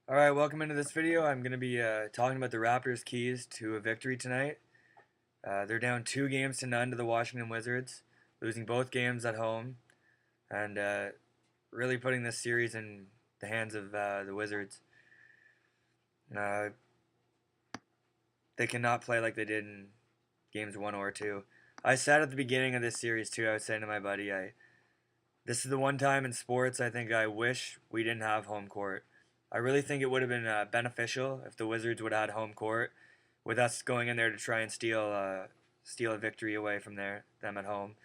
Alright, welcome into this video. I'm going to be talking about the Raptors' keys to a victory tonight. They're down 2 games to none to the Washington Wizards, losing both games at home, and really putting this series in the hands of the Wizards. Uh, they cannot play like they did in games 1 or 2. I said at the beginning of this series, too, I was saying to my buddy, this is the one time in sports I think I wish we didn't have home court. I really think it would have been beneficial if the Wizards would have had home court, with us going in there to try and steal a victory away from them at home.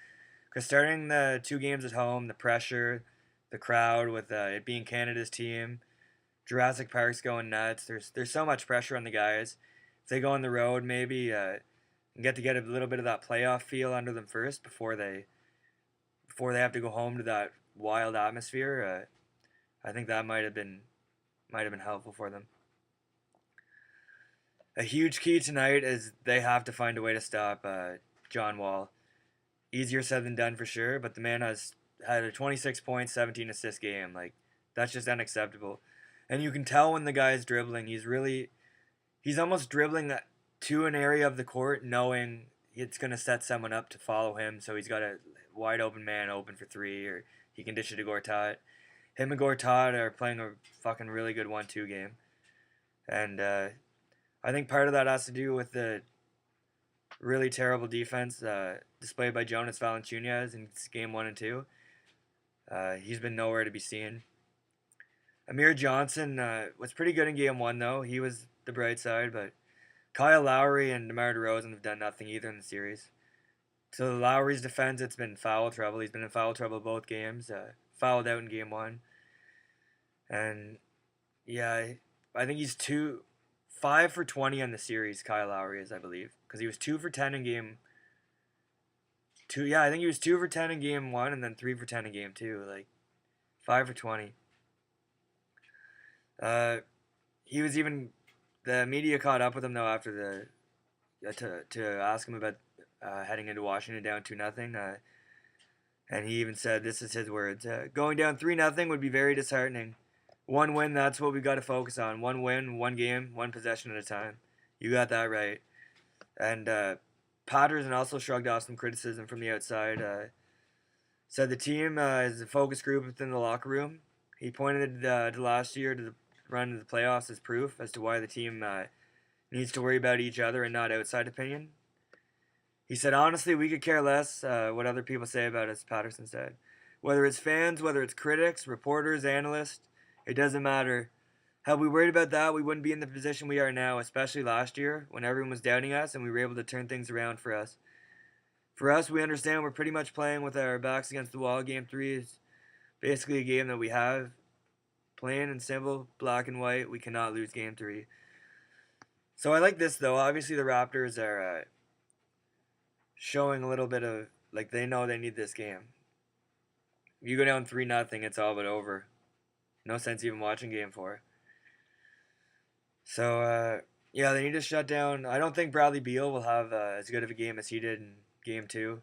Because starting the 2 games at home, the pressure, the crowd with it being Canada's team, Jurassic Park's going nuts. There's so much pressure on the guys. If they go on the road, maybe and get a little bit of that playoff feel under them first before they have to go home to that wild atmosphere. I think that might have been helpful for them. A huge key tonight is they have to find a way to stop John Wall. Easier said than done for sure, but the man has had a 26 points, 17 assist game. Like, that's just unacceptable. And you can tell when the guy is dribbling, he's almost dribbling to an area of the court knowing it's going to set someone up to follow him, so he's got a wide open man open for three, or he can dish it to Gortat. Him and Gortat are playing a fucking really good 1-2 game. And I think part of that has to do with the really terrible defense displayed by Jonas Valanciunas in game 1 and 2. He's been nowhere to be seen. Amir Johnson was pretty good in game 1, though. He was the bright side, but Kyle Lowry and DeMar DeRozan have done nothing either in the series. So Lowry's defense, it's been foul trouble. He's been in foul trouble both games. Fouled out in game 1. And yeah, I think he's 5 for 20 on the series, Kyle Lowry is, I believe. Because he was 2 for 10 in game 2. Yeah, I think he was 2 for 10 in game 1 and then 3 for 10 in game 2. Like, 5 for 20. He was even... The media caught up with him, though, after to ask him about heading into Washington down 2-0. And he even said, this is his words, going down 3-0 would be very disheartening. One win, that's what we got to focus on. One win, one game, one possession at a time. You got that right. And Patterson also shrugged off some criticism from the outside. Said the team is a focus group within the locker room. He pointed to last year to the run to the playoffs as proof as to why the team needs to worry about each other and not outside opinion. He said, honestly, we could care less what other people say about us, Patterson said. Whether it's fans, whether it's critics, reporters, analysts, it doesn't matter. Had we worried about that, we wouldn't be in the position we are now, especially last year when everyone was doubting us and we were able to turn things around for us. For us, we understand we're pretty much playing with our backs against the wall. Game 3 is basically a game that we have. Plain and simple, black and white, we cannot lose Game 3. So I like this, though. Obviously, the Raptors are showing a little bit of, like, they know they need this game. If you go down 3-0, it's all but over. No sense even watching Game 4. So, yeah, they need to shut down. I don't think Bradley Beal will have as good of a game as he did in Game 2.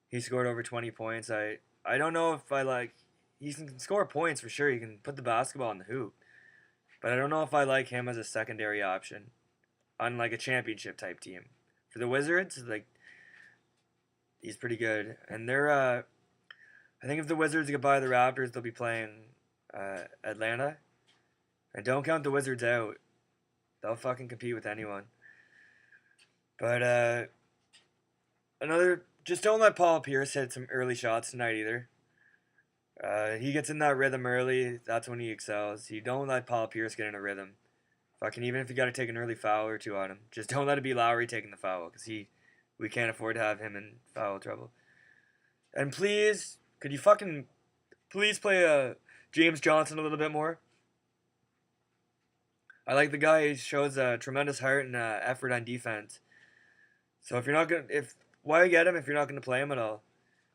He scored over 20 points. I don't know if I like... He can score points for sure. He can put the basketball in the hoop. But I don't know if I like him as a secondary option on, like, a championship-type team. For the Wizards, like, he's pretty good. And they're... I think if the Wizards get by the Raptors, they'll be playing Atlanta. And don't count the Wizards out. They'll fucking compete with anyone. But just don't let Paul Pierce hit some early shots tonight either. He gets in that rhythm early. That's when he excels. You don't let Paul Pierce get in a rhythm. Fucking even if you got to take an early foul or two on him, just don't let it be Lowry taking the foul because we can't afford to have him in foul trouble. And please, could you fucking please play James Johnson a little bit more? I like the guy. He shows tremendous heart and effort on defense. So why get him if you're not gonna play him at all?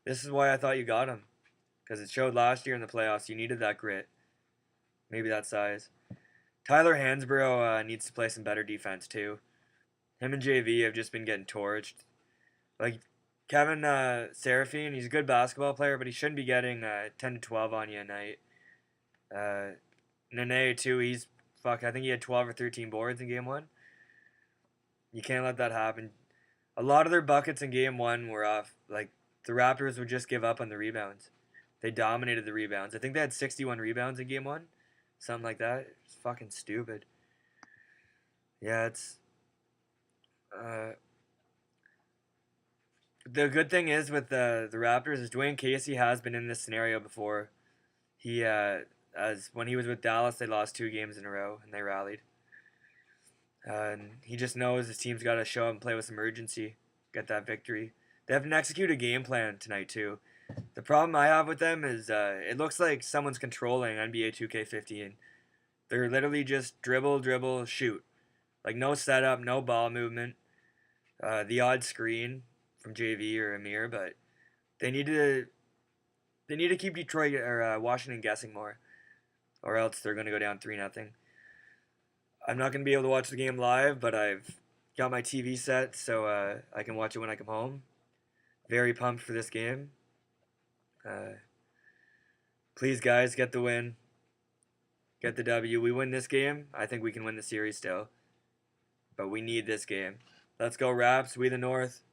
This is why I thought you got him, because it showed last year in the playoffs you needed that grit, maybe that size. Tyler Hansbrough needs to play some better defense too. Him and JV have just been getting torched. Like Kevin Serafine, he's a good basketball player, but he shouldn't be getting 10 to 12 on you a night. Nene too, he's fuck, I think he had 12 or 13 boards in game one. You can't let that happen. A lot of their buckets in game one were off. Like, the Raptors would just give up on the rebounds. They dominated the rebounds. I think they had 61 rebounds in game one. Something like that. It's fucking stupid. Yeah, it's. Uh, the good thing is with the Raptors is Dwayne Casey has been in this scenario before. He as when he was with Dallas, they lost 2 games in a row and they rallied. And he just knows his team's got to show up and play with some urgency, get that victory. They have to execute a game plan tonight too. The problem I have with them is it looks like someone's controlling NBA 2K15. They're literally just dribble, dribble, shoot. Like no setup, no ball movement. The odd screen from JV or Amir, but they need to keep Detroit or Washington guessing more, or else they're going to go down 3-0. I'm not going to be able to watch the game live, but I've got my TV set so I can watch it when I come home. Very pumped for this game. Please, guys, get the win. Get the W. We win this game, I think we can win the series still. But we need this game. Let's go, Raps. We the North.